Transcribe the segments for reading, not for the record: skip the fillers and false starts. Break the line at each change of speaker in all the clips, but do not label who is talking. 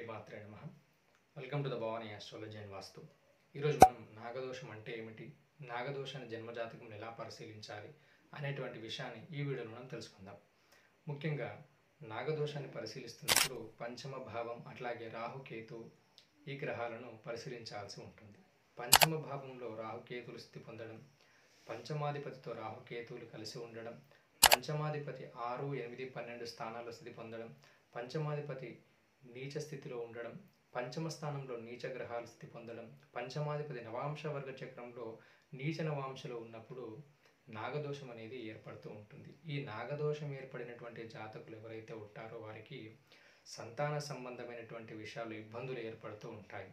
శ్రీమాత్రే నమః. Welcome to the Bhavani astrology and vastu. ఈరోజు మనం నాగదోషం అంటే ఏమిటి, నాగదోషాన్ని జన్మజాతకం ఎలా పరిశీలించాలి అనేటువంటి విషయాన్ని ఈ వీడియోలో మనం తెలుసుకుందాం. ముఖ్యంగా నాగదోషాన్ని పరిశీలిస్తున్నప్పుడు పంచమ భావం అట్లాగే రాహుకేతు ఈ గ్రహాలను పరిశీలించాల్సి ఉంటుంది. పంచమ భావంలో రాహుకేతులు స్థితి పొందడం, పంచమాధిపతితో రాహుకేతువులు కలిసి ఉండడం, పంచమాధిపతి 6, 8, 12 స్థానాల్లో స్థితి పొందడం, పంచమాధిపతి నీచ స్థితిలో ఉండడం, పంచమ స్థానంలో నీచ గ్రహాలు స్థితి పొందడం, పంచమాధిపతి నవాంశ వర్గ చక్రంలో నీచ నవాంశలో ఉన్నప్పుడు నాగదోషం అనేది ఏర్పడుతూ ఉంటుంది. ఈ నాగదోషం ఏర్పడినటువంటి జాతకులు ఎవరైతే ఉంటారో వారికి సంతాన సంబంధమైనటువంటి విషయాలు ఇబ్బందులు ఏర్పడుతూ ఉంటాయి.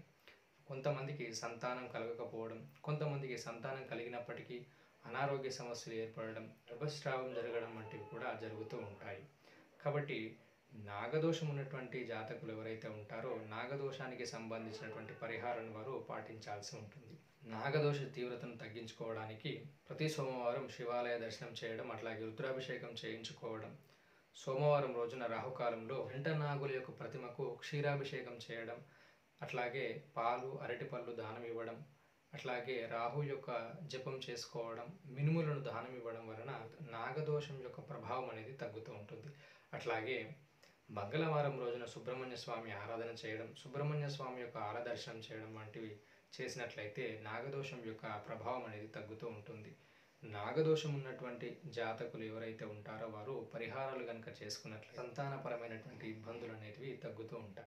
కొంతమందికి సంతానం కలగకపోవడం, కొంతమందికి సంతానం కలిగినప్పటికీ అనారోగ్య సమస్యలు ఏర్పడడం, గర్భస్రావం జరగడం వంటివి కూడా జరుగుతూ ఉంటాయి. కాబట్టి నాగదోషం ఉన్నటువంటి జాతకులు ఎవరైతే ఉంటారో నాగదోషానికి సంబంధించినటువంటి పరిహారాన్ని వారు పాటించాల్సి ఉంటుంది. నాగదోష తీవ్రతను తగ్గించుకోవడానికి ప్రతి సోమవారం శివాలయ దర్శనం చేయడం, అట్లాగే రుద్రాభిషేకం చేయించుకోవడం, సోమవారం రోజున రాహుకాలంలో వెంట నాగుల యొక్క ప్రతిమకు క్షీరాభిషేకం చేయడం, అట్లాగే పాలు అరటిపళ్ళు దానం ఇవ్వడం, అట్లాగే రాహు యొక్క జపం చేసుకోవడం, మినుములను దానం ఇవ్వడం వలన నాగదోషం యొక్క ప్రభావం అనేది తగ్గుతూ ఉంటుంది. అట్లాగే మంగళవారం రోజున సుబ్రహ్మణ్య స్వామి ఆరాధన చేయడం, సుబ్రహ్మణ్య స్వామి యొక్క ఆరాధర్శనం చేయడం వంటివి చేసినట్లయితే నాగదోషం యొక్క ప్రభావం అనేది తగ్గుతూ ఉంటుంది. నాగదోషం ఉన్నటువంటి జాతకులు ఎవరైతే ఉంటారో వారు పరిహారాలు కనుక చేసుకున్నట్లయితే సంతానపరమైనటువంటి ఇబ్బందులు అనేటివి తగ్గుతూ ఉంటాయి.